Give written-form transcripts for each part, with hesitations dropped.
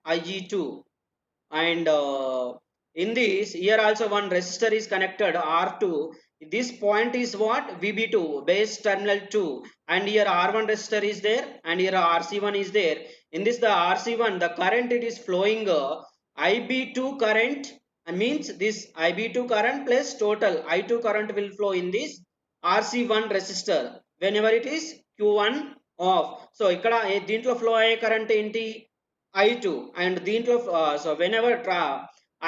IE2, and in this here also one resistor is connected R2. This point is what? VB2, base terminal 2, and here R1 resistor is there, and here RC1 is there. In this the RC1, the current it is flowing IB2 current, means this IB2 current plus total I2 current will flow in this RC1 resistor whenever it is Q1 off. So ikkada దీంట్లో flow అయ్యే current ఏంటి? I2, and దీంట్లో so whenever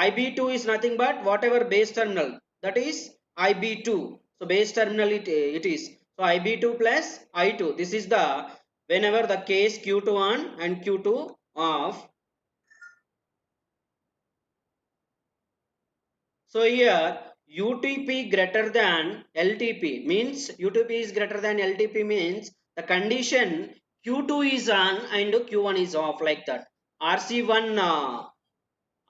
IB2 is nothing but whatever base terminal, that is IB2. So base terminal it is, so IB2 plus I2. This is the whenever the case Q2 on and Q2 off. So here UTP greater than LTP means, UTP is greater than LTP means the condition Q2 is on and Q1 is off, like that. RC1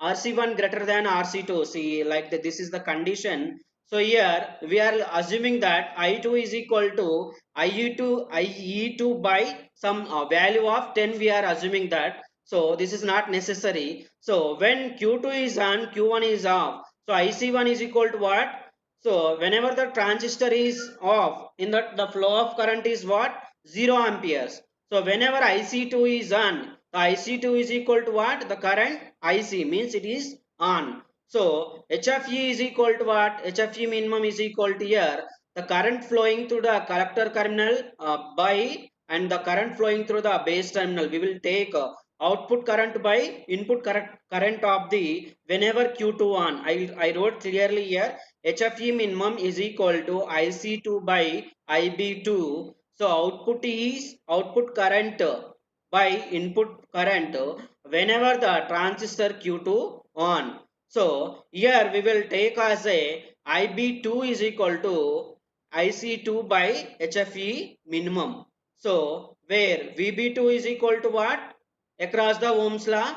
RC1 greater than RC2, see, like that, this is the condition. So here we are assuming that I2 is equal to IE2 by some value of 10, we are assuming that. So this is not necessary. So when Q2 is on, Q1 is off, so IC1 is equal to what? So whenever the transistor is off, in that the flow of current is what? 0 amperes. So whenever IC2 is on, the IC2 is equal to what? The current IC, means it is on. So HFE is equal to what? HFE minimum is equal to here the current flowing through the collector terminal by, and the current flowing through the base terminal. We will take output current by input current of the whenever Q2 on. I wrote clearly here HFE minimum is equal to IC2 by IB2. So output is output current by input current whenever the transistor Q2 on. So here we will take as a IB2 is equal to IC2 by HFE minimum. So where VB2 is equal to what? Across the Ohm's law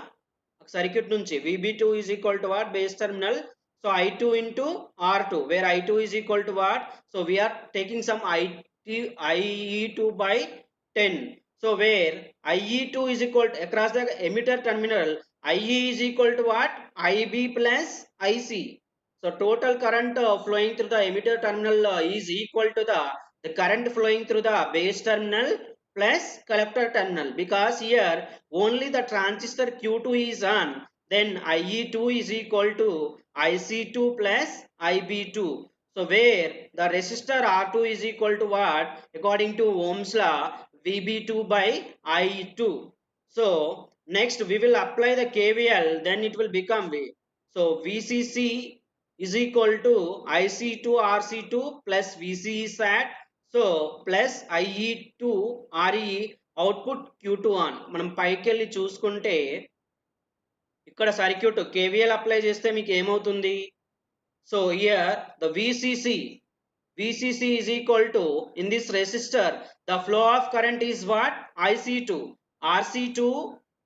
circuit nunchi VB2 is equal to what? Base terminal. So I2 into R2, where I2 is equal to what? So we are taking some IE2 by 10. So where IE2 is equal to across the emitter terminal, IE is equal to what? IB plus IC. So total current flowing through the emitter terminal is equal to the current flowing through the base terminal plus collector terminal, because here only the transistor Q2 is on, then IE2 is equal to IC2 plus IB2. So where the resistor R2 is equal to what? According to Ohm's law, VB2 by I2. So next we will apply the KVL, then it will become V. So VCC is equal to IC2 RC2 plus VCE SAT. So plus IE2 RE output Q2 on. మనం పైకి వెళ్ళి చూసుకుంటే ఇక్కడ circuit KVL apply చేస్తే మీకు ఏమవుతుంది? So here the VCC is equal to, in this resistor the flow of current is what? IC2 RC2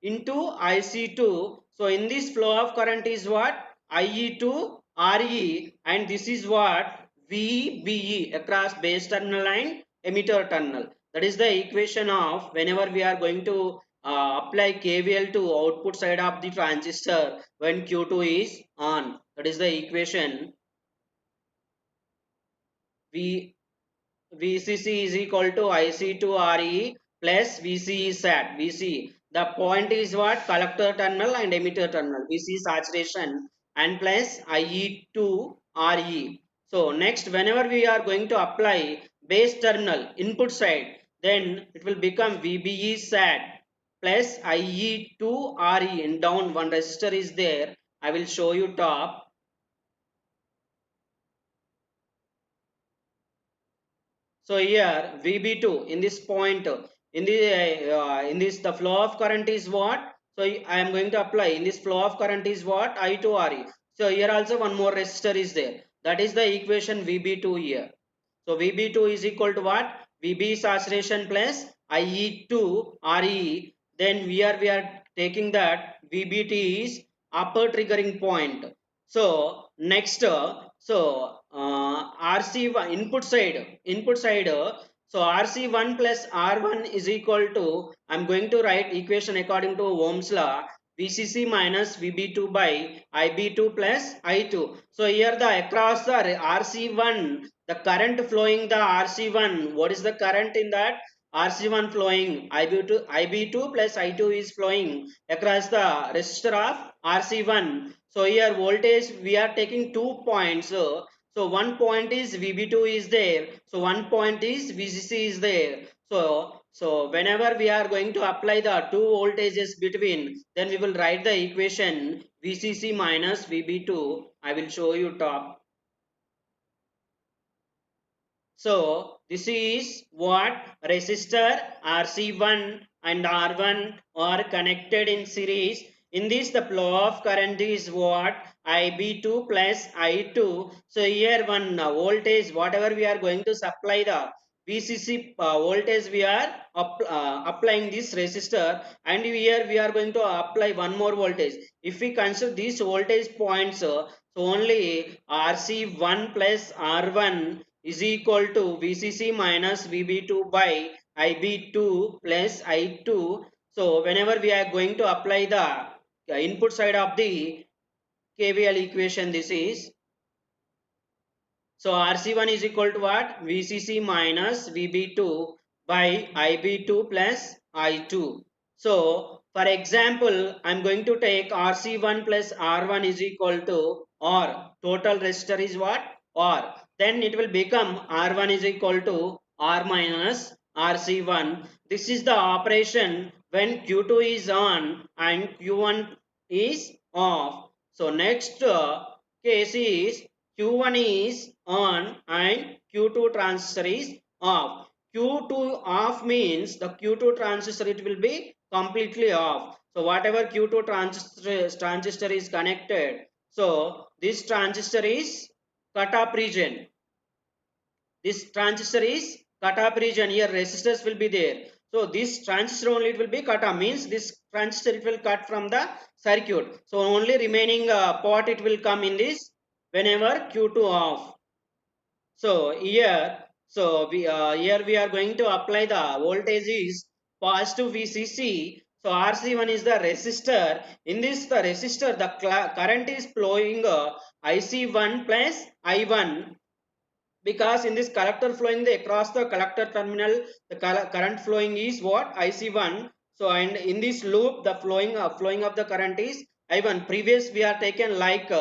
into IC2. So in this flow of current is what? IE2 RE, and this is what? VBE across base terminal and emitter terminal. That is the equation of whenever we are going to apply KVL to output side of the transistor when Q2 is on. That is the equation. VCC is equal to IC2 RE plus VCE SAT. VC, the point is what? Collector terminal and emitter terminal. VC saturation and plus IE2 RE. So next, whenever we are going to apply base terminal input side, then it will become VBE SAT plus IE2 RE. And down one resistor is there. I will show you top. So here VB2 in this point, in this the flow of current is what? So I am going to apply in this flow of current is what? I2RE. So here also one more resistor is there. That is the equation VB2 here. So VB2 is equal to what? VB saturation plus IE2 RE. Then we are taking that VBT is upper triggering point. So next, RC1 input side. So RC1 plus R1 is equal to, I'm going to write equation according to Ohm's law. VCC minus VB2 by IB2 plus I2. So here the across the RC1, the current flowing the RC1, what is the current in that? RC1 flowing, IB2 plus I2 is flowing across the resistor of RC1. So here voltage we are taking 2 points. So one point is VB2 is there. So one point is VCC is there. So whenever we are going to apply the two voltages between, then we will write the equation VCC minus VB2. I will show you top. So this is what resistor RC1 and R1 are connected in series. In this the flow of current is what? IB2 plus I2. So here one voltage, whatever we are going to supply the VCC voltage, we are applying this resistor, and here we are going to apply one more voltage. If we consider these voltage points, so only RC1 plus R1 is equal to VCC minus VB2 by IB2 plus I2. So whenever we are going to apply the input side of the KVL equation, this is, so RC1 is equal to what? VCC minus VB2 by IB2 plus I2. So for example, I'm going to take RC1 plus R1 is equal to R. Total resistor is what? R. Then it will become R1 is equal to R minus RC1. This is the operation when Q2 is on and Q1 is off. So next case is Q1 is on and Q2 transistor is off. Q2 off means the Q2 transistor, it will be completely off. So whatever Q2 transistor is connected, so this transistor is cut off region. This transistor is cut off region. Here resistors will be there. So this transistor only it will be cut off, means this transistor it will cut from the circuit. So only remaining part it will come in this whenever Q2 off. So here, here we are going to apply the voltage is positive VCC. So RC1 is the resistor. In this the resistor, the current is flowing IC1 plus I1, because in this collector flowing the across the collector terminal, the current flowing is what? IC1. So and in this loop the flowing of the current is I1. Previous we are taken like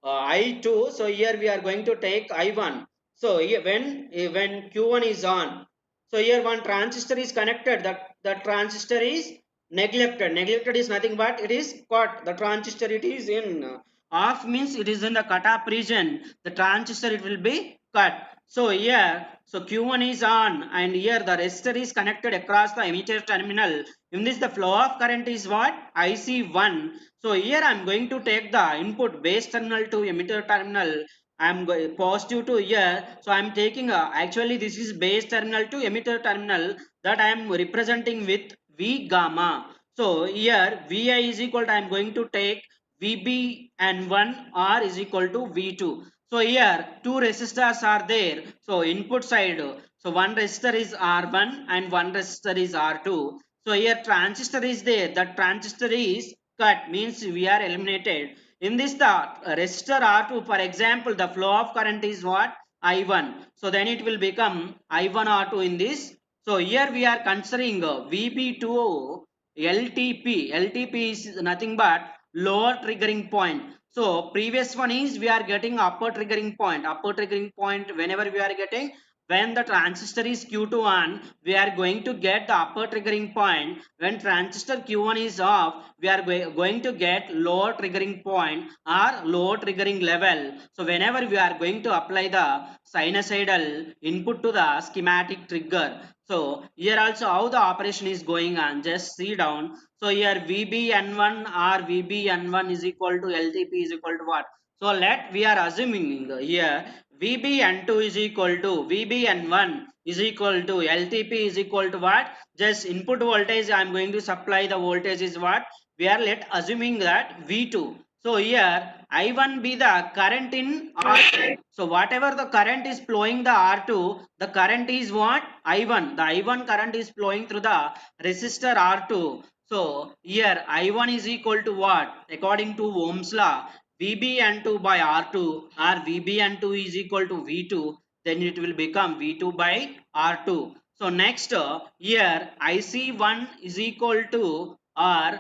I2. So here we are going to take I1. So here when Q1 is on, so here one transistor is connected, the transistor is neglected is nothing but it is cut. The transistor it is in off, means it is in the cut off region. The transistor it will be cut. So here, so Q1 is on and here the resistor is connected across the emitter terminal. In this the flow of current is what? IC1. So here I am going to take the input base terminal to emitter terminal. I am going positive to here. So I am taking actually this is base terminal to emitter terminal, that I am representing with V gamma. So here Vi is equal to, I am going to take VB and 1 R is equal to V2. So here two resistors are there. So input side, so one resistor is R1 and one resistor is R2. So here transistor is there. That transistor is cut, means we are eliminated. In this the resistor R2, for example, the flow of current is what? I1. So then it will become I1 R2 in this. So here we are considering VB2 LTP. LTP is nothing but lower triggering point. So previous one is we are getting upper triggering point. Upper triggering point whenever we are getting, when the transistor is Q2 on, we are going to get the upper triggering point. When transistor Q1 is off, we are going to get lower triggering point or lower triggering level. So whenever we are going to apply the sinusoidal input to the schematic trigger, so here also how the operation is going on, just see down. So here VBN1 or VBN1 is equal to LTP is equal to what? So let we are assuming here VBN2 is equal to VBN1 is equal to LTP is equal to what? Just input voltage I am going to supply the voltage is what? We are let assuming that V2. So here I1 be the current in R2. So whatever the current is flowing the R2, the current is what? I1. The I1 current is flowing through the resistor R2. So here I1 is equal to what? According to Ohm's law, VB_N2 by R2 or VB_N2 is equal to V2, then it will become V2 by R2. So next here IC1 is equal to or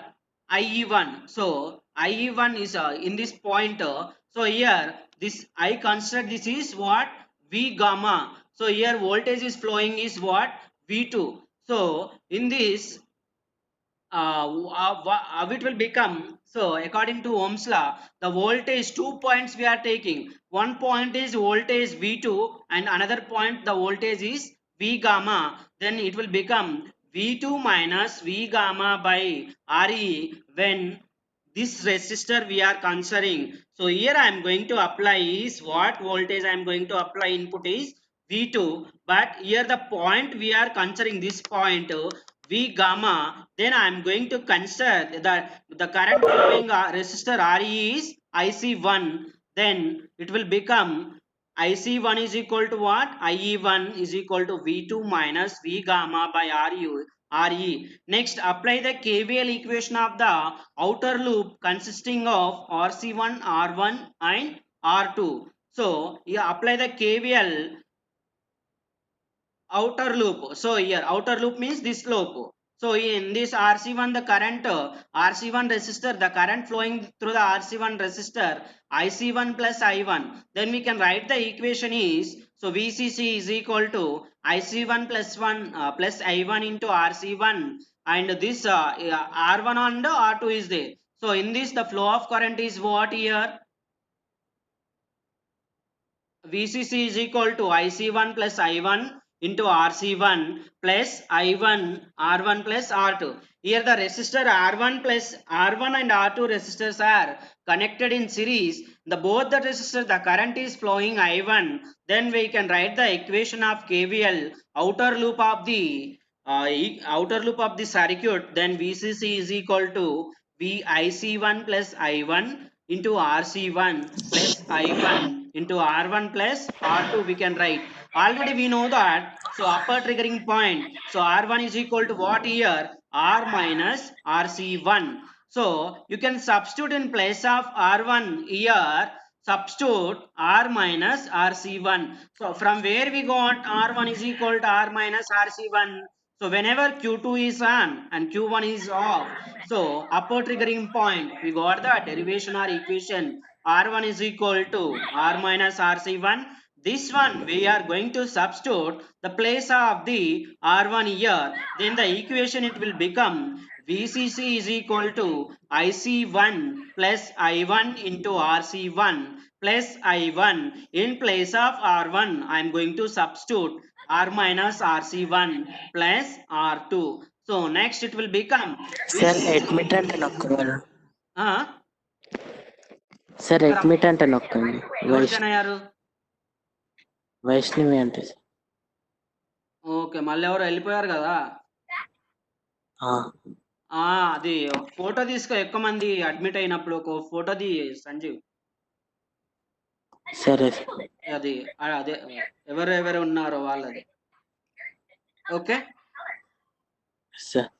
IE1. So IE1 is in this point. So here this I consider this is what? V gamma. So here voltage is flowing is what? V2. So in this how it will become. So according to Ohm's law, the voltage 2 points we are taking. One point is voltage V2 and another point the voltage is V gamma. Then it will become V2 minus V gamma by RE when this resistor we are considering. So here I am going to apply is what voltage I am going to apply input is V2, but here the point we are considering this point V gamma, then I am going to consider that the current flowing resistor RE is IC1, then it will become IC1 is equal to what? IE1 is equal to V2 minus V gamma by RE. Next, apply the KVL equation of the outer loop consisting of RC1, R1 and R2. So, you apply the KVL outer loop. So here outer loop means this loop. So in this RC1 the current RC1 resistor, the current flowing through the RC1 resistor IC1 plus I1, then we can write the equation is, so VCC is equal to IC1 plus 1 plus I1 into RC1, and this R1 and R2 is there. So in this the flow of current is what here? VCC is equal to IC1 plus I1 into RC1 plus I1 R1 plus R2. Here the resistor R1 plus R1 and R2 resistors are connected in series. The both the resistor the current is flowing I1. Then we can write the equation of KVL outer loop of the circuit. Then VCC is equal to VIC1 plus I1 into RC1 plus I1 into R1 plus R2 we can write. Already we know that. So upper triggering point. So R1 is equal to what here? R minus RC1. So you can substitute in place of R1 here. Substitute R minus RC1. So from where we got R1 is equal to R minus RC1. So whenever Q2 is on and Q1 is off, so upper triggering point, we got the derivation or equation R1 is equal to R minus RC1. This one we are going to substitute the place of the R1 here. Then the equation it will become VCC is equal to IC1 plus I1 into RC1 plus I1. In place of R1 I am going to substitute R minus RC1 plus R2. So next it will become Sir, this admit అంటే నొక్కగలరు. uh, sir admit అంటే నొక్కండి. ఎవరు join అయ్యారు? వైష్ణవి అంటే sir. Okay, మళ్ళీ ఎవరు వెళ్ళిపోయారు కదా. అది ఫోటో తీసుకో, ఎక్కువ మంది అడ్మిట్ అయినప్పుడు ఒక ఫోటో తీ సంజీవ్. సరే అది అదే ఎవరెవరు ఉన్నారో వాళ్ళది. Okay sir.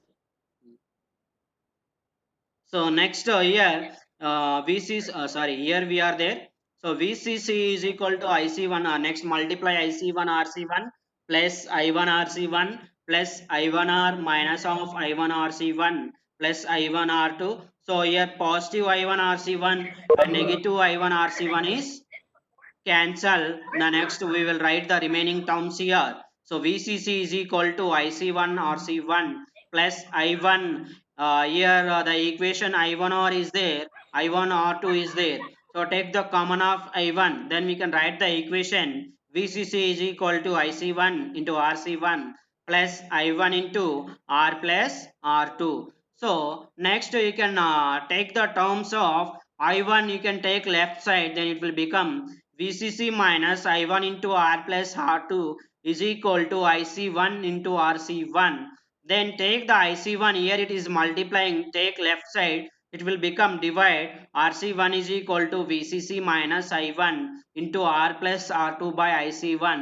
So next here here we are there. So VCC is equal to IC1. Next multiply IC1 RC1 plus I1 RC1 plus I1R minus of I1 RC1 plus I1 R2. So here positive I1 RC1 and negative I1 RC1 is cancel. The next we will write the remaining terms here. So VCC is equal to IC1 RC1 plus I1. Here the equation I1R is there, I1R2 is there. So take the common of I1, then we can write the equation VCC is equal to IC1 into RC1 plus I1 into R plus R2. So next you can take the terms of I1, you can take left side, then it will become VCC minus I1 into R plus R2 is equal to IC1 into RC1. Then take the IC1, here it is multiplying, take left side, it will become divide. RC1 is equal to VCC minus I1 into R plus R2 by IC1.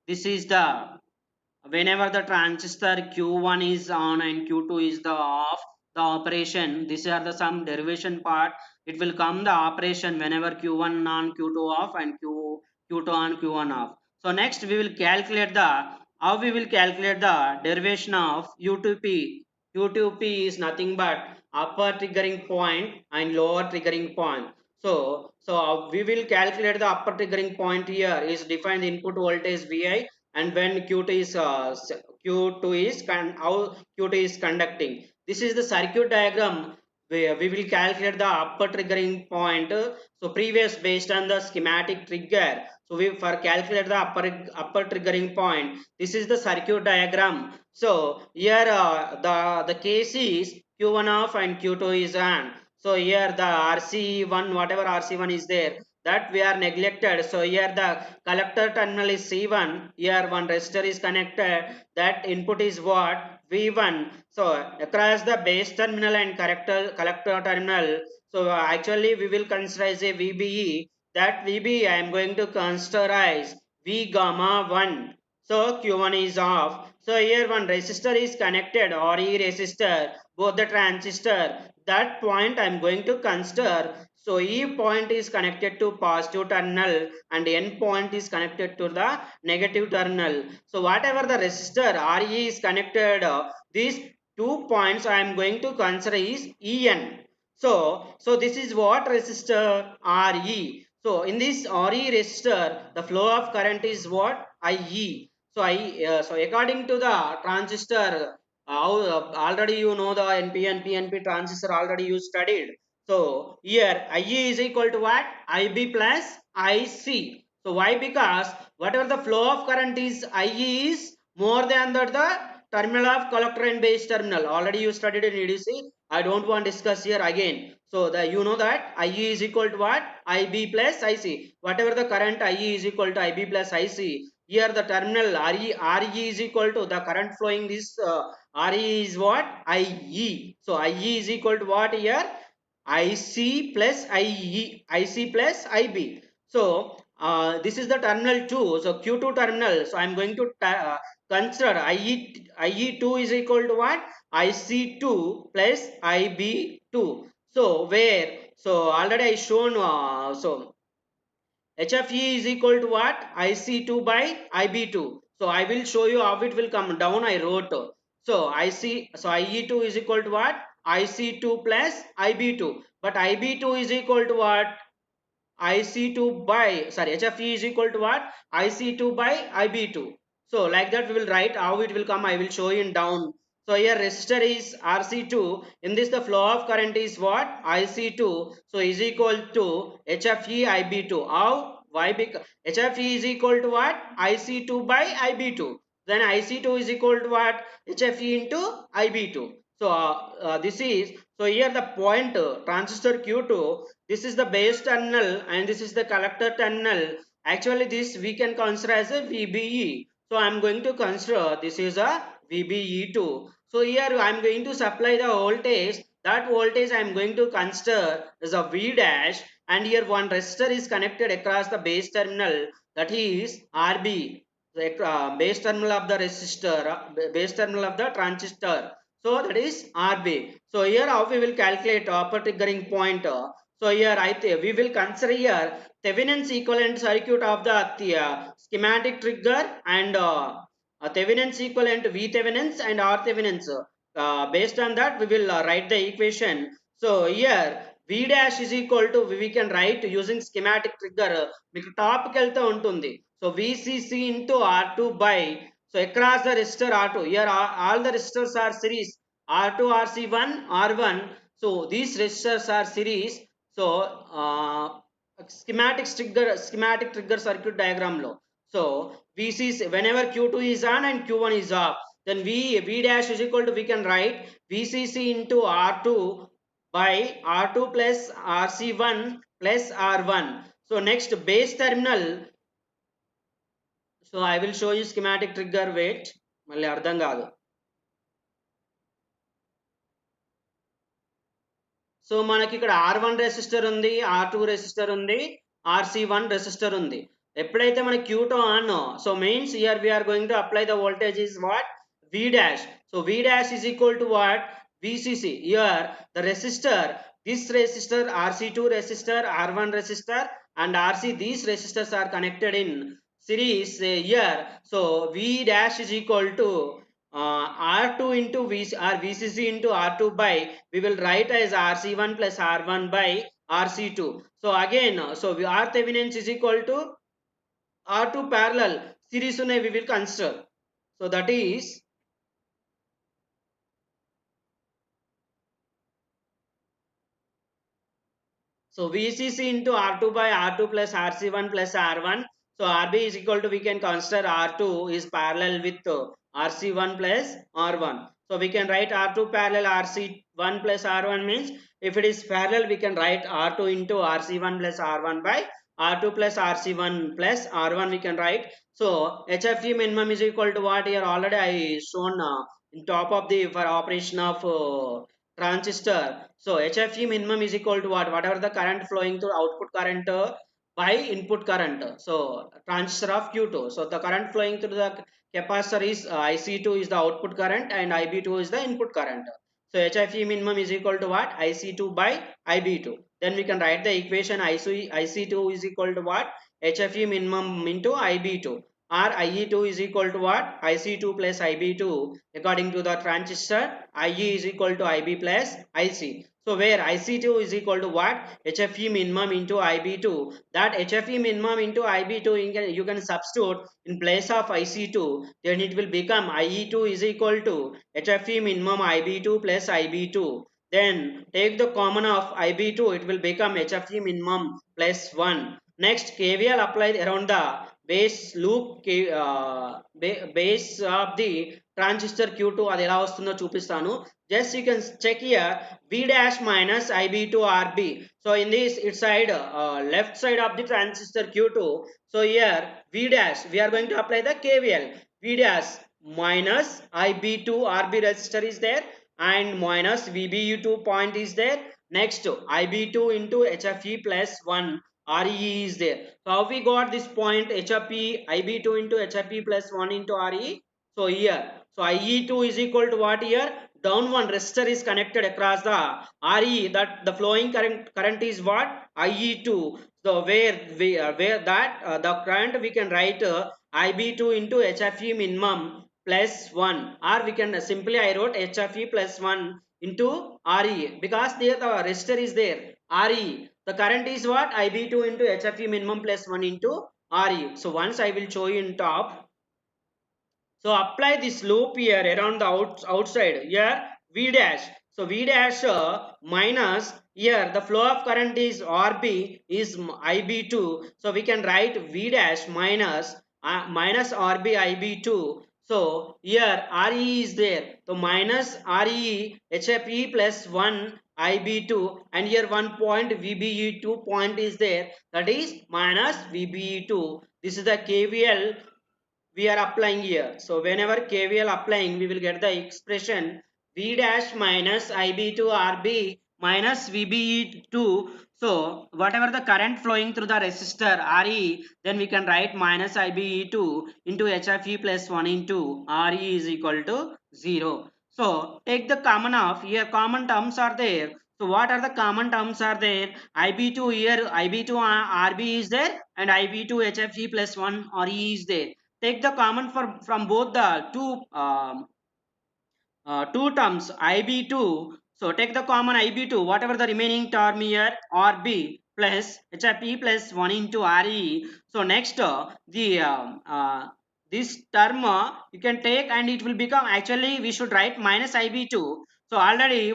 This is the, whenever the transistor Q1 is on and Q2 is the off, the operation. These are the some derivation part. It will come the operation whenever q1 on q2 off and q2 on q1 off. So next we will calculate the how we will calculate the derivation of u2p. u2p is nothing but upper triggering point and lower triggering point. So we will calculate the upper triggering point here is defined input voltage vi, and when q2 is how q2 is conducting. This is the circuit diagram where we will calculate the upper triggering point. So previous based on the schematic trigger. So we for calculate the upper triggering point. This is the circuit diagram. So here the case is q1 off and q2 is on. So here the RC1, whatever RC1 is there, that we are neglected. So here the collector terminal is C1. Here one resistor is connected. That input is what? V1. So across the base terminal and collector terminal. So actually we will consider as a VBE. That VBE I am going to consider as V gamma 1. So Q1 is off. So here one resistor is connected, RE resistor, both the transistor. That point I am going to consider. So E point is connected to positive terminal and N point is connected to the negative terminal. So whatever the resistor RE is connected, these 2 points I am going to consider is En. So this is what resistor Re. So in this Re resistor, the flow of current is what? IE. So according to the transistor, already you know the NPN, PNP transistor already you studied. So here IE is equal to what? IB plus IC. So why? Because whatever the flow of current is, IE is more than the terminal of collector and base terminal. Already you studied in EDC. I don't want to discuss here again. So you know that IE is equal to what? IB plus IC. Whatever the current IE is equal to IB plus IC. Here the terminal RE is equal to the current flowing this RE is what? IE. So IE is equal to what here? IC plus IC plus IB. So this is the terminal 2. So Q2 terminal. So I am going to consider IE2 is equal to what? IC2 plus IB2. So already I shown so HFE is equal to what? IC2 by IB2. So I will show you how it will come down. I wrote. So IE2 is equal to what? IC2 plus IB2. But IB2 is equal to what? IC2 by, sorry, HFE is equal to what? IC2 by IB2. So like that we will write how it will come. I will show you in down. So here resistor is RC2. In this the flow of current is what? IC2. So is equal to HFE IB2. How? Why? Because HFE is equal to what? IC2 by IB2. Then IC2 is equal to what? HFE into IB2. So this is, so here the point transistor Q2, this is the base terminal and this is the collector terminal. Actually this we can consider as a VBE. So I am going to consider this is a VBE2. So here I am going to supply the voltage. That voltage I am going to consider as a V dash, and here one resistor is connected across the base terminal, that is RB. The base terminal of the resistor, base terminal of the transistor. So that is RB. So here how we will calculate upper triggering point. So here we will consider here Thevenin's equivalent circuit of the schematic trigger and Thevenin's equivalent V Thevenin's and R Thevenin's. Based on that we will write the equation. So here V dash is equal to, we can write using schematic trigger. మీకు టాప్కి వెళ్తూ ఉంటుంది. So VCC into R2 by, so across the resistor R2. Here all the resistors are series. R2, RC1, R1. So these resistors are series. So schematic trigger circuit diagram lo. So VCC whenever Q2 is on and Q1 is off, then V dash is equal to, we can write VCC into R2 by R2 plus RC1 plus R1. So next base terminal. So I will show you schematic trigger. Wait, మళ్ళీ అర్థం కాదు. So మనకి ఇక్కడ R1 resistor ఉంది, R2 resistor ఉంది, RC1 resistor ఉంది. ఎప్పుడైతే మన Q2 on, so means here we are going to apply the voltage is what? V dash. So V dash is equal to what? VCC. Here the resistor, this resistor, RC2 resistor, R1 resistor and RC, these resistors are connected in series here. So V dash is equal to R2 into VC, or VCC into R2 by, we will write as RC1 plus R1 by RC2. So again, so R Thevenin is equal to R2 parallel series we will consider. So that is, so VCC into R2 by R2 plus RC1 plus R1. So RB is equal to, we can consider R2 is parallel with RC1 plus R1. So we can write R2 parallel RC1 plus R1 means, if it is parallel we can write R2 into RC1 plus R1 by R2 plus RC1 plus R1 we can write. So HFE minimum is equal to what? Here already I shown in top of the, for operation of transistor. So HFE minimum is equal to what? Whatever the current flowing through output current by input current. So transistor of Q2. So the current flowing through the capacitor is IC2 is the output current and IB2 is the input current. So HFE minimum is equal to what? IC2 by IB2. Then we can write the equation IC2 is equal to what? HFE minimum into IB2. Or IE2 is equal to what? IC2 plus IB2. According to the transistor, IE is equal to IB plus IC. So where IC2 is equal to what? HFE minimum into IB2. That HFE minimum into IB2 you can substitute in place of IC2. Then it will become IE2 is equal to HFE minimum IB2 plus IB2. Then take the common of IB2, it will become HFE minimum plus 1. Next, KVL applied around the base loop, base of the transistor Q2 అది ఎలా వస్తుందో చూపిస్తాను. Just you can check here V dash minus IB2 RB. So in this its side, left side of the transistor Q2. So here V dash, we are going to apply the KVL. V dash minus IB2 RB resistor is there and minus VBU2 point is there. Next IB2 into HFE plus 1 RE is there. So how we got this point HFE IB2 into HFE plus 1 into RE? So here, so IE2 is equal to what here? Down one resistor is connected across the RE, that the flowing current is what? IE2. So where that the current we can write IB2 into HFE minimum plus 1, or we can simply I wrote HFE plus 1 into RE, because there the resistor is there RE. The current is what? IB2 into HFE minimum plus 1 into RE. So once I will show you in top. So apply this loop here around the outside here V dash. So V dash minus here the flow of current is RB is IB2. So we can write V dash minus minus RB IB2. So here RE is there. So minus RE HFE plus 1 IB2, and here one point VBE2 point is there, that is minus VBE2. This is the KVL we are applying here. So whenever KVL applying, we will get the expression V dash minus IB2 RB minus VBE2. So whatever the current flowing through the resistor RE, then we can write minus IBE2 into HFE plus 1 into RE is equal to 0. So take the common of here, common terms are there. So what are the common terms are there? IB2 here, IB2 RB is there and IB2 HFE plus 1 RE is there. Take the common from both the two terms IB2. So take the common IB2, whatever the remaining term here RB plus HFE plus 1 into RE. So next the this term you can take and it will become, actually we should write minus IB2. So already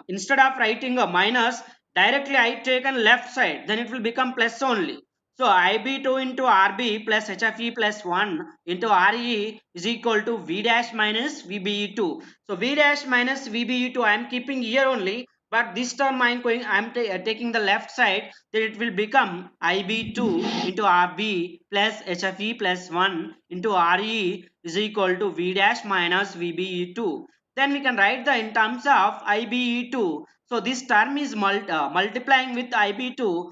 instead of writing a minus, directly I taken left side, then it will become plus only. So IB2 into RB plus HFE plus 1 into RE is equal to V dash minus VBE2. So V dash minus VBE2 I am keeping here only, but this term I am going, I am taking the left side, then it will become IB2 into RB plus HFE plus 1 into RE is equal to V dash minus VBE2. Then we can write the in terms of IBE2. So this term is multiplying with IB2.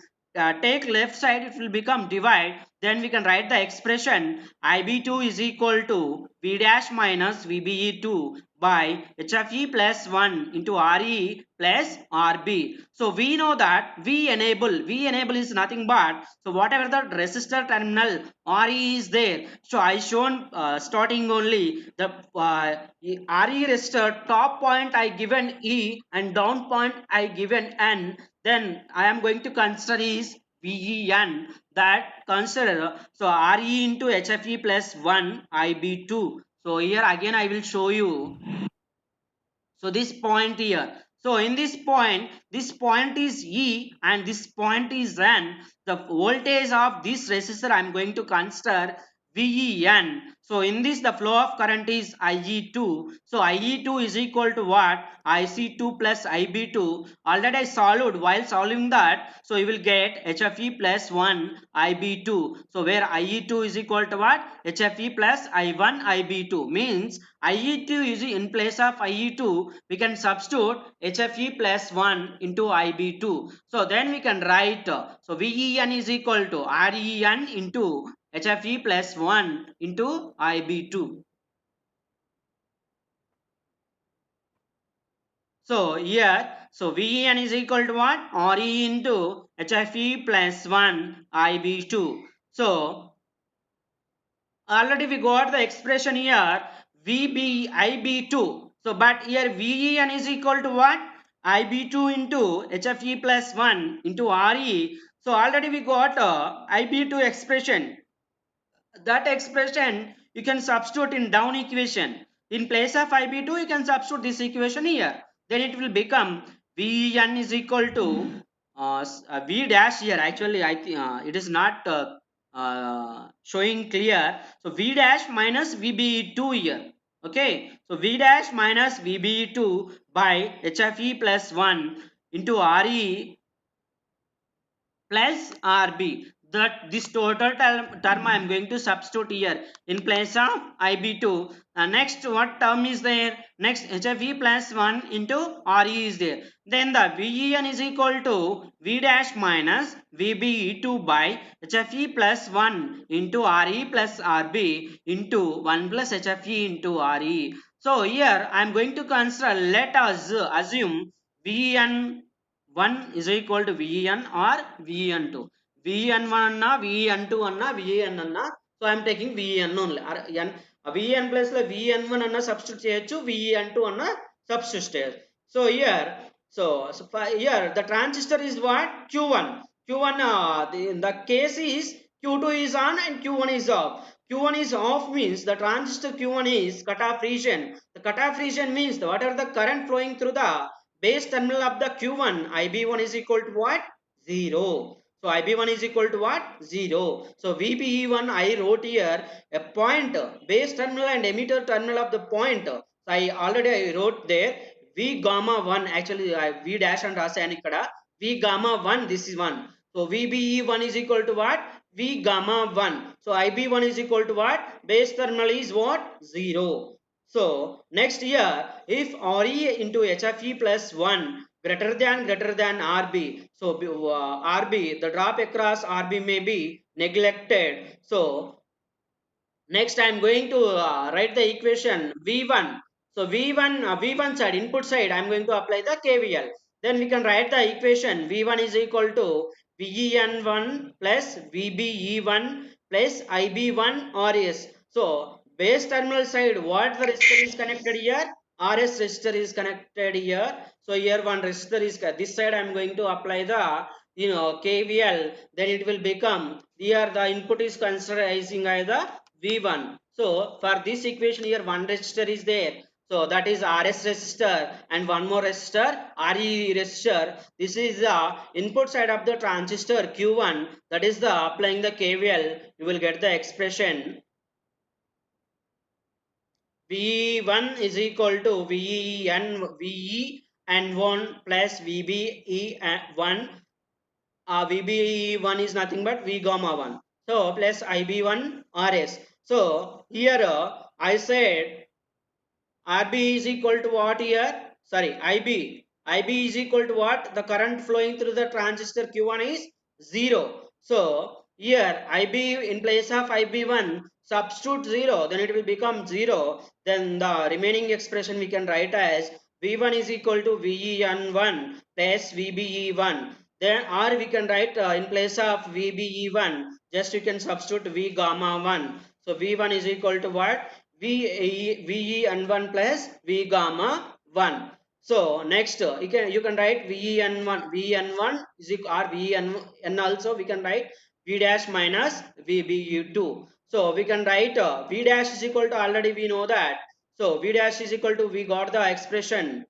Take left side, it will become divide. then we can write the expression IB2 is equal to V dash minus VBE2 by HFE plus 1 into RE plus RB. So we know that V enable is nothing but, so whatever the resistor terminal RE is there, so I shown starting only the RE resistor top point I given E and down point I given N, then I am going to consider is VEN, that consider, so RE into HFE plus 1 IB2. So here again I will show you, so this point here, so in this point is E and this point is N. The voltage of this resistor I am going to consider VEN. So in this the flow of current is IE2. So IE2 is equal to what? IC2 plus IB2. Already I solved. While solving that, so you will get HFE plus 1 IB2. So where IE2 is equal to what? HFE plus I1 IB2, means IE2 is in place of IE2 we can substitute HFE plus 1 into IB2. So then we can write, so VEN is equal to REN into HFE plus 1 into IB2. So here, so VEN is equal to what? RE into HFE plus 1 IB2. So already we got the expression here VB IB2. So but here VEN is equal to what? IB2 into HFE plus 1 into RE. So already we got IB2 expression. That expression you can substitute in down equation. In place of IB2 you can substitute this equation here. Then it will become VEN is equal to V dash here. Actually I think it is not showing clear. So V dash minus VBE2 here. Okay. So V dash minus VBE2 by HFE plus 1 into RE plus RB. That this total term I am going to substitute here in place of IB2. Next what term is there? Next HFE plus 1 into RE is there. Then the VEN is equal to V dash minus VBE2 by HFE plus 1 into RE plus RB into 1 plus HFE into RE. So here I am going to consider, let us assume VEN 1 is equal to VEN or VEN2. VEN1 anna, VEN2 anna, VEN anna. So I am taking VEN only. VEN plus VEN1 anna substitute cheyochu, VEN2 anna substitute cheyochu. So here, here the transistor is what? Q1. Q1 the case is Q2 is on and Q1 is off. Q1 is off means the transistor Q1 is cutoff region. The cutoff region means whatever the current flowing through the base terminal of the Q1, IB1 is equal to what? 0. So IB1 is equal to what? 0. So VBE1 I wrote here a point, base terminal and emitter terminal of the point. So I wrote there V gamma 1, actually V dash and రాశాను ఇక్కడ V gamma 1, this is 1. So VBE1 is equal to what? V gamma 1. So IB1 is equal to what? Base terminal is what? 0. So next here, if RE into HFE plus 1 greater than RB, so RB, the drop across RB may be neglected. So next I am going to write the equation V1. So V1 side, input side, I am going to apply the KVL. Then we can write the equation V1 is equal to VEN1 plus VBE1 plus IB1 RS. So base terminal side, what the resistor is connected here? RS resistor is connected here. So here one resistor is, this side I am going to apply the KVL. Then it will become, here the input is considerizing either V1. So for this equation here one resistor is there. So that is RS resistor and one more resistor RE resistor. This is the input side of the transistor Q1. That is the applying the KVL. You will get the expression V1 is equal to VE and 1 plus VBE1. VBE1 is nothing but V gamma 1. So plus IB1 RS. So here I said RB is equal to what here? Sorry, IB. IB is equal to what? The current flowing through the transistor Q1 is 0. So here IB in place of IB1 substitute 0, then it will become 0. Then the remaining expression we can write as V1 is equal to VEN1 plus VBE1. Then or we can write in place of VBE1 just you can substitute V gamma 1. So V1 is equal to what? VEN1 plus V gamma 1. So next you can write VEN1 is equal or VEN also we can write V dash minus VBU2. So we can write V dash is equal to, already we know that. So V dash is equal to, we got the expression,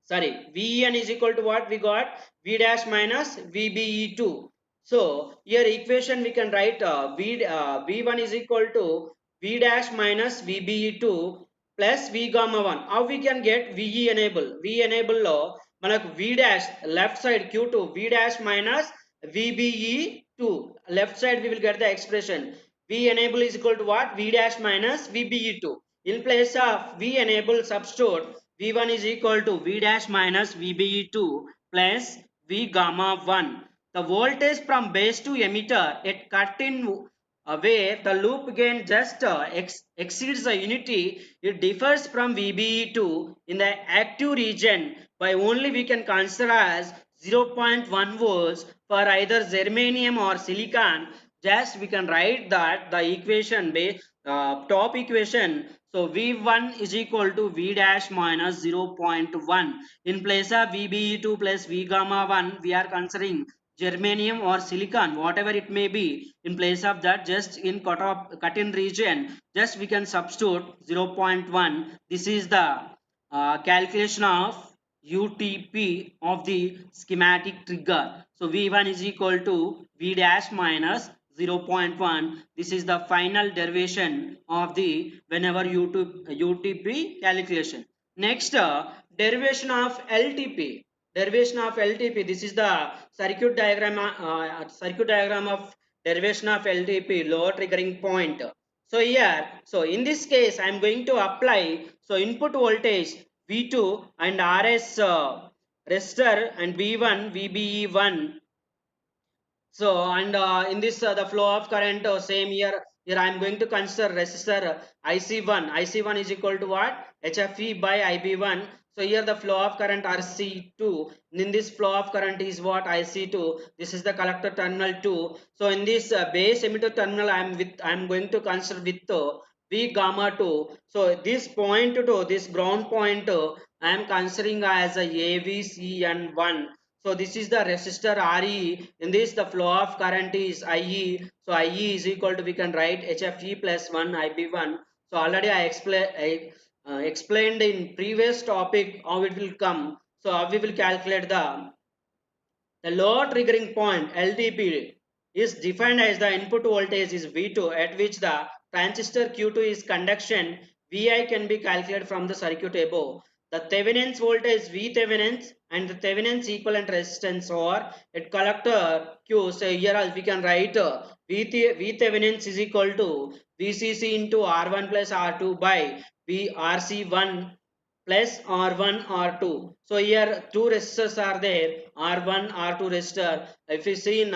sorry, Ven is equal to what we got? V dash minus VBE2. So here equation we can write V1 is equal to V dash minus VBE2 plus V gamma 1. How we can get VE enable? V enable lo manaku V dash left side Q2 V dash minus VBE2. Left side we will get the expression V enable is equal to what? V dash minus VBE2. In place of V enable substitute V1 is equal to V dash minus VBE2 plus V gamma 1. The voltage from base to emitter at cut in where the loop gain just exceeds the unity, it differs from VBE2 in the active region by only we can consider as 0.1 volts for either germanium or silicon. Just we can write that the equation base top equation. So V1 is equal to V dash minus 0.1. In place of VBE2 plus V gamma 1, we are considering germanium or silicon, whatever it may be. In place of that, just in cut-in region, just we can substitute 0.1. This is the calculation of UTP of the schematic trigger. So V1 is equal to V dash minus 0.1. This is the final derivation of the whenever UTP calculation. Next, derivation of LTP. Derivation of LTP. This is the circuit diagram of derivation of LTP, low triggering point. So here, so in this case, I am going to apply input voltage V2 and RS resistor and V1, VBE1. So and in this the flow of current same here I am going to consider resistor IC1. IC1 is equal to what? HFE by IB1. So here the flow of current RC2. In this flow of current is what? IC2. This is the collector terminal 2. So in this base emitter terminal I am going to consider with V gamma 2. So this point to this ground point I am considering as a AVCN1. So this is the resistor Re. In this the flow of current is IE. So IE is equal to, we can write HFE plus 1 IB1. So already I explained in previous topic how it will come. So how we will calculate the low triggering point LTP is defined as the input voltage is V2 at which the transistor Q2 is conduction. Vi can be calculated from the circuit above. The Thevenin's voltage V Thevenin's and the Thevenin's equivalent resistance or at collector Q. So here we can write V Thevenin's is equal to VCC into R1 plus R2 by VRC1 plus R1 R2. So here two resistors are there, R1 R2 resistor. If you see in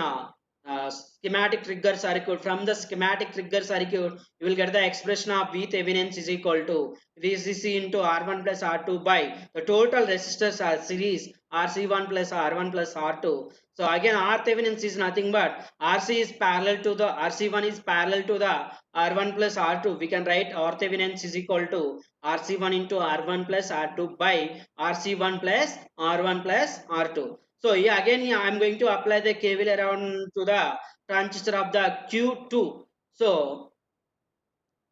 schematic trigger circuit, from the schematic trigger circuit you will get the expression of V Thevenin is equal to VCC into R1 plus R2 by the total resistors are series RC1 plus R1 plus R2. So again R Thevenin is nothing but RC is parallel to the RC1 is parallel to the R1 plus R2. We can write R Thevenin is equal to RC1 into R1 plus R2 by RC1 plus R1 plus R2. So yeah, again I'm going to apply the KVL around to the transistor of the Q2. So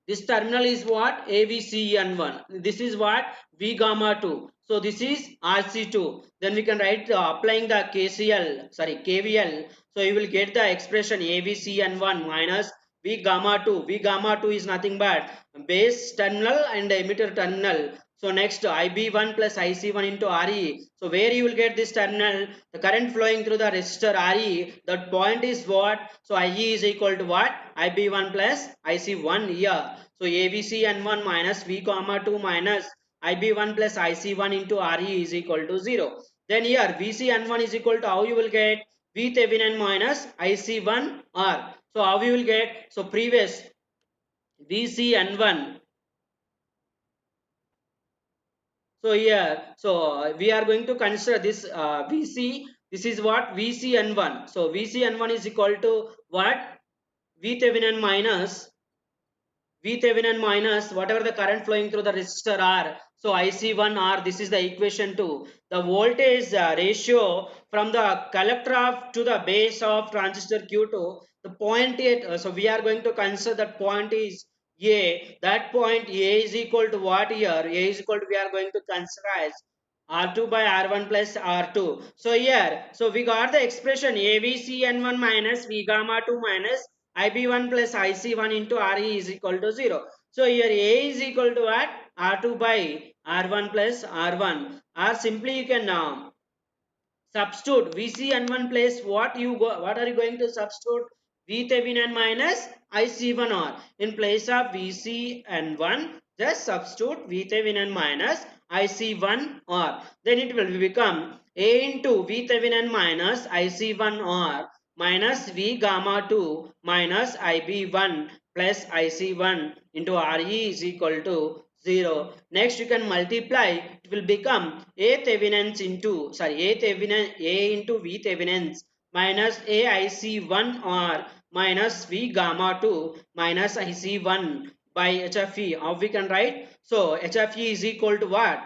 this terminal is what? AVCN1. This is what? V gamma 2. So this is RC2. Then we can write applying the KVL. So you will get the expression AVCN1 minus V gamma 2. V gamma 2 is nothing but base terminal and emitter terminal. So next IB1 plus IC1 into RE. So where you will get this terminal? The current flowing through the resistor RE. That point is what? So IE is equal to what? IB1 plus IC1 here. So AVCN1 minus V comma 2 minus IB1 plus IC1 into RE is equal to 0. Then here VCN1 is equal to, how you will get? V Thevenin minus IC1 R. So how you will get? So previous VCN1. So here, so we are going to consider this VC. This is what VCN1. So VCN1 is equal to what? V Thevenin minus whatever the current flowing through the resistor R. So IC1 R, this is the equation 2. The voltage ratio from the collector of to the base of transistor Q2, the point 8. So we are going to consider that point is A. That point A is equal to what here? A is equal to, we are going to consider as R2 by R1 plus R2. So here, so we got the expression AVCN1 minus V gamma 2 minus IB1 plus IC1 into RE is equal to 0. So here A is equal to what? R2 by R1 plus R1. Or simply you can substitute VCN1 place what are you going to substitute? V Thevenin minus IC1R. In place of VCN1, just substitute V Thevenin minus IC1R. Then it will become A into V Thevenin minus IC1R minus V gamma 2 minus IB1 plus IC1 into RE is equal to 0. Next you can multiply, it will become A Thevenins into, A into V Thevenins minus AIC1 R minus V gamma 2 minus IC1 by HFE. How we can write? So HFE is equal to what?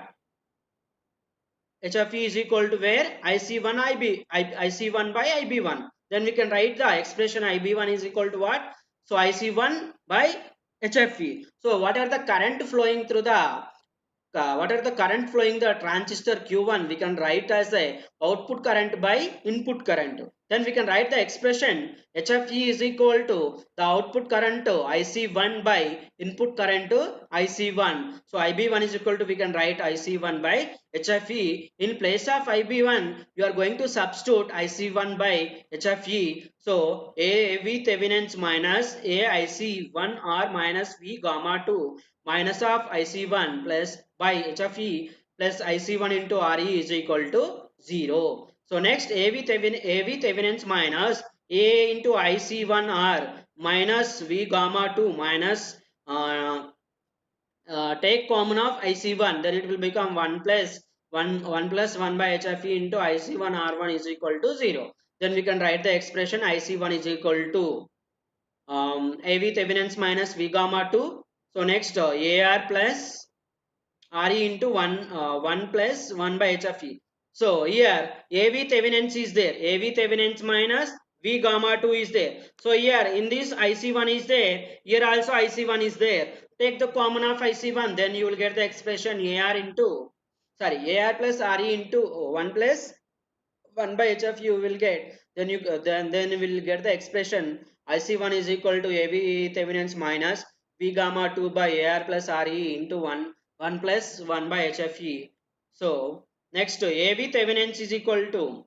HFE is equal to where? IC1 IC1 by IB1. Then we can write the expression IB1 is equal to what? So IC1 by HFE. So what are the current flowing through the what are the current flowing the transistor Q1? We can write as a output current by input current. Then we can write the expression HFE is equal to the output current to IC1 by input current to IC1. So IB1 is equal to, we can write IC1 by HFE. In place of IB1, you are going to substitute IC1 by HFE. So AV Thevenin's minus AIC1R minus V gamma 2 minus of IC1 plus by HFE plus IC1 into RE is equal to 0. So next AV Thevenin's minus A into IC1R minus V gamma 2 minus take common of IC1, then it will become 1 plus 1 by HFE into IC1 R1 is equal to 0. Then we can write the expression IC1 is equal to AV Thevenin's minus V gamma 2. So next AR plus RE into 1 plus 1 by HFE. So here AV Thevenin's is there. AV Thevenin's minus V gamma 2 is there. So here in this IC1 is there. Here also IC1 is there. Take the common of IC1, then you will get the expression AR into, AR plus RE into 1 plus 1 by HF you will get. Then you will get the expression IC1 is equal to AV Thevenin's minus V gamma 2 by AR plus RE into 1 plus 1 by HFE. So next AV Thevenin's is equal to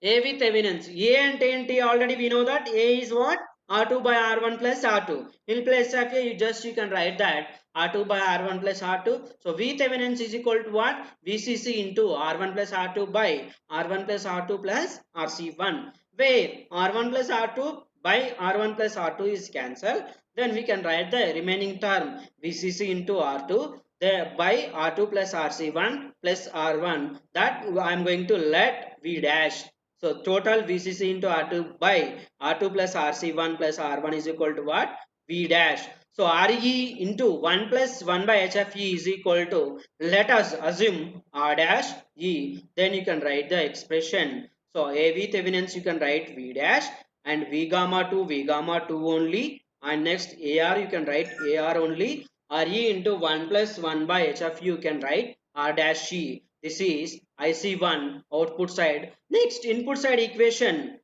AV Thevenin's. A and T already we know that A is what? R2 by R1 plus R2. In place of A, you can write that R2 by R1 plus R2. So V Thevenin's is equal to what? VCC into R1 plus R2 by R1 plus R2 plus RC1. Where R1 plus R2 by R1 plus R2 is cancelled. Then we can write the remaining term VCC into R2 there by R2 plus RC1 plus R1. That I am going to let V dash. So total VCC into R2 by R2 plus RC1 plus R1 is equal to what? V dash. So RE into 1 plus 1 by HFE is equal to, let us assume R dash E. Then you can write the expression. So AV Thevenin's you can write V dash and V gamma 2 only. And next AR you can write AR only. RE into 1 plus 1 by HFE you can write R dash E. This is IC1 output side. Next input side equation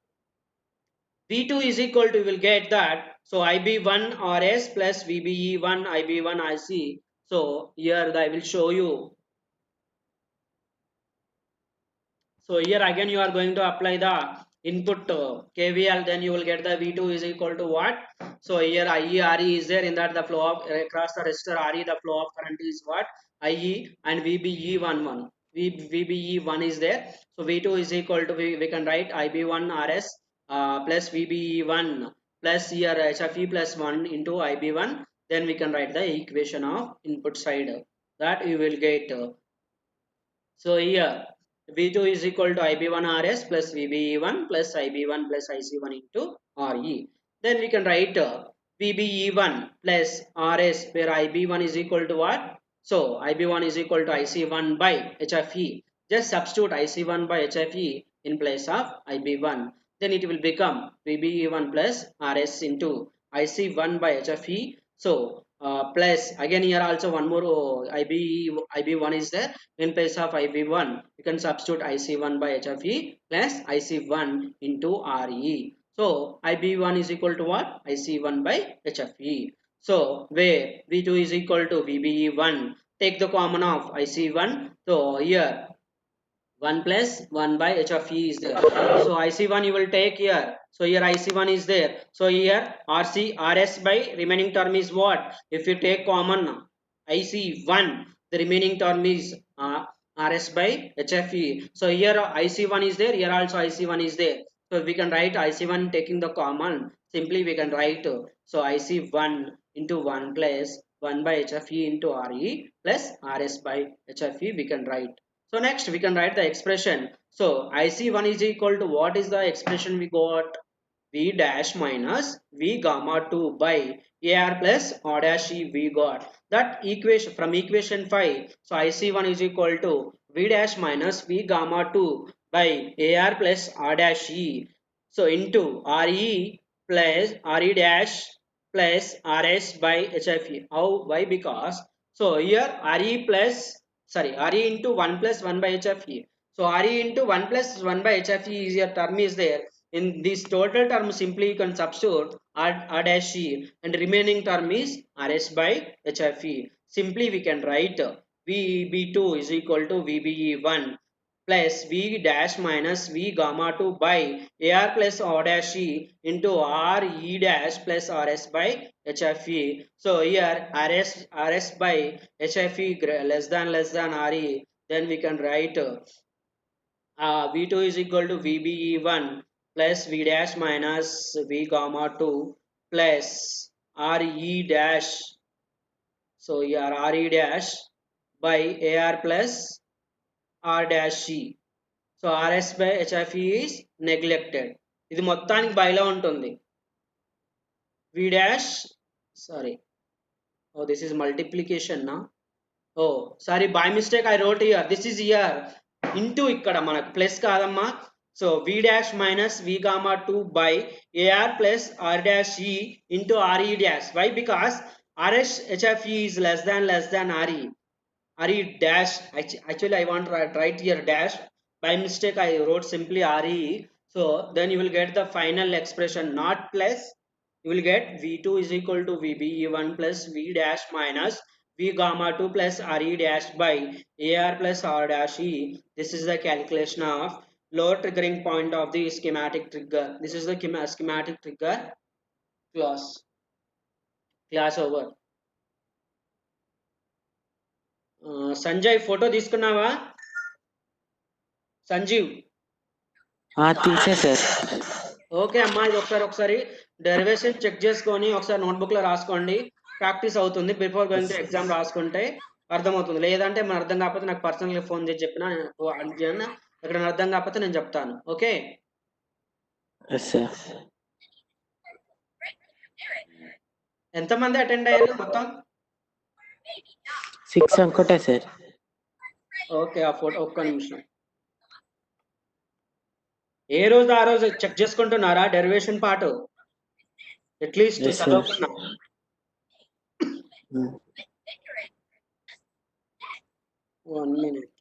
V2 is equal to, will get that. So IB1 RS plus VBE1 IB1 IC. So here I will show you. So here again you are going to apply the input KVL, then you will get the V2 is equal to what? So here IE RE is there, in that the flow of across the resistor RE the flow of current is what? IE and VBE11 VBE1 is there. So V2 is equal to, we can write IB1 RS plus VBE1 plus here HFE plus 1 into IB1. Then we can write the equation of input side that you will get. So here V2 is equal to IB1 RS plus VBE1 plus IB1 plus IC1 into RE. Then we can write VBE1 plus RS, where IB1 is equal to what? So IB1 is equal to IC1 by HFE. Just substitute IC1 by HFE in place of IB1. Then it will become VBE1 plus RS into IC1 by HFE. So plus again here also one more IB1 is there. In place of IB1, you can substitute IC1 by HFE plus IC1 into RE. So IB1 is equal to what? IC1 by HFE. So where V2 is equal to VBE1, take the common of IC1. So here 1 plus 1 by h of e is there. So IC1 you will take here. So here IC1 is there. So here RS by remaining term is what? If you take common IC1, the remaining term is RS by HFE. So here IC1 is there. Here also IC1 is there. So we can write IC1 taking the common. Simply we can write so IC1 into 1 plus 1 by HFE into RE plus RS by HFE we can write. So next we can write the expression. So IC1 is equal to, what is the expression we got? V dash minus V gamma 2 by AR plus R dash E we got. That equation from equation 5. So IC1 is equal to V dash minus V gamma 2 by AR plus R dash E. So into RE plus RE dash plus RS by HFE. How? Why? Because so here RE plus, sorry, RE into 1 plus 1 by HFE. So RE into 1 plus 1 by HFE is your term is there. In this total term, simply you can substitute R dash E, and remaining term is RS by HFE. Simply we can write VB2 is equal to VBE1 plus V dash minus V gamma 2 by AR plus R dash E into RE dash plus RS by HFE. So here RS by HFE less than RE, then we can write V2 is equal to VBE1 plus V dash minus V gamma 2 plus RE dash. So here RE dash by AR plus R dash E. So RS by HFE is neglected. ఇది మొత్తానికి బైలో ఉంటుంది. V dash, sorry. Oh, this is multiplication now. Oh, sorry, by mistake I wrote here. This is here. Into ikkada manaku plus kaadamma. So V dash minus V gamma 2 by AR plus R dash E into RE dash. Why? Because RS HFE is less than RE. RE dash. Actually I want to write here dash. By mistake I wrote simply RE. So then you will get the final expression, not plus. You will get V2 is equal to VBE1 plus V dash minus V gamma 2 plus RE dash by AR plus R dash E. This is the calculation of low triggering point of the schematic trigger. This is the schematic trigger class over. Sanjay photo తీసుకున్నావా? సంజీవ్ తీసే sir. Okay అమ్మా, ఇది ఒకసారి derivation check చేసుకొని ఒకసారి notebook లో రాసుకోండి. Practice అవుతుంది. బిఫోర్ గోయింగ్ టు ఎగ్జామ్ రాసుకుంటే అర్థమవుతుంది. లేదంటే మన అర్థం కాకపోతే నాకు పర్సనల్గా ఫోన్ చేసి చెప్పినా ఎక్కడ అర్థం కాకపోతే నేను చెప్తాను. ఓకే ఎంతమంది అటెండ్ అయ్యారు మొత్తం? 6 అనుకుంటా సార్. ఓకే, ఆ ఫోటో ఒక్క నిమిషం. ఏ రోజు ఆ రోజు చెక్ చేసుకుంటున్నారా డెరివేషన్ పార్ట్? అట్లీస్ట్ చదవకున్నా. One minute.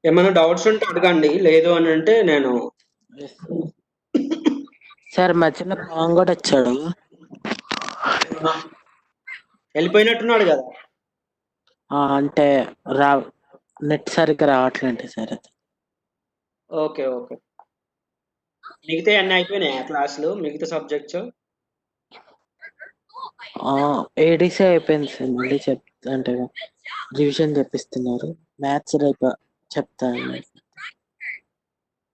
ఏమైనా డౌట్స్ ఉంటే అడగండి, లేదు అని అంటే నేను సార్ మధ్యలో పవన్ కూడా వచ్చాడు. వెళ్ళిపోయినట్టున్నాడు కదా. అంటే రా నెట్ సరిగ్గా రావట్లేదు సార్ అది. Okay okay. మిగతా అన్నీ అయిపోయినాయా క్లాసులు, మిగతా సబ్జెక్ట్స్? ఏడీసీ అయిపోయింది సార్. మళ్ళీ అంటే రివిజన్ చెప్పిస్తున్నారు. మ్యాథ్స్ రేపు చెప్తాను.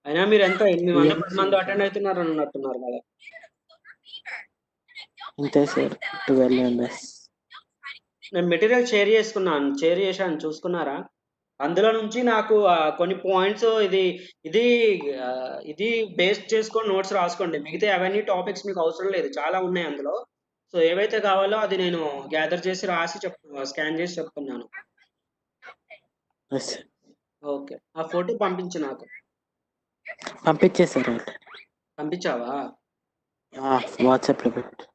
అయినా మీరు ఎంత 810 మంది అటెండ్ అవుతున్నారు అన్నట్టున్నారు కదా. అంతే సార్, 12 మెంబర్స్. నేను మెటీరియల్ షేర్ చేశాను, చూసుకున్నారా? అందులో నుంచి నాకు కొన్ని పాయింట్స్ ఇది బేస్ చేసుకొని నోట్స్ రాసుకోండి. మిగతా అవన్నీ టాపిక్స్ మీకు అవసరం లేదు, చాలా ఉన్నాయి అందులో. సో ఏవైతే కావాలో అది నేను గ్యాదర్ చేసి రాసి స్కాన్ చేసి చెప్తున్నాను. ఓకే, ఆ ఫోటో పంపించు నాకు. పంపించేసారు. పంపించావా? వాట్సాప్లో పెట్టు.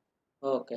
ఓకే.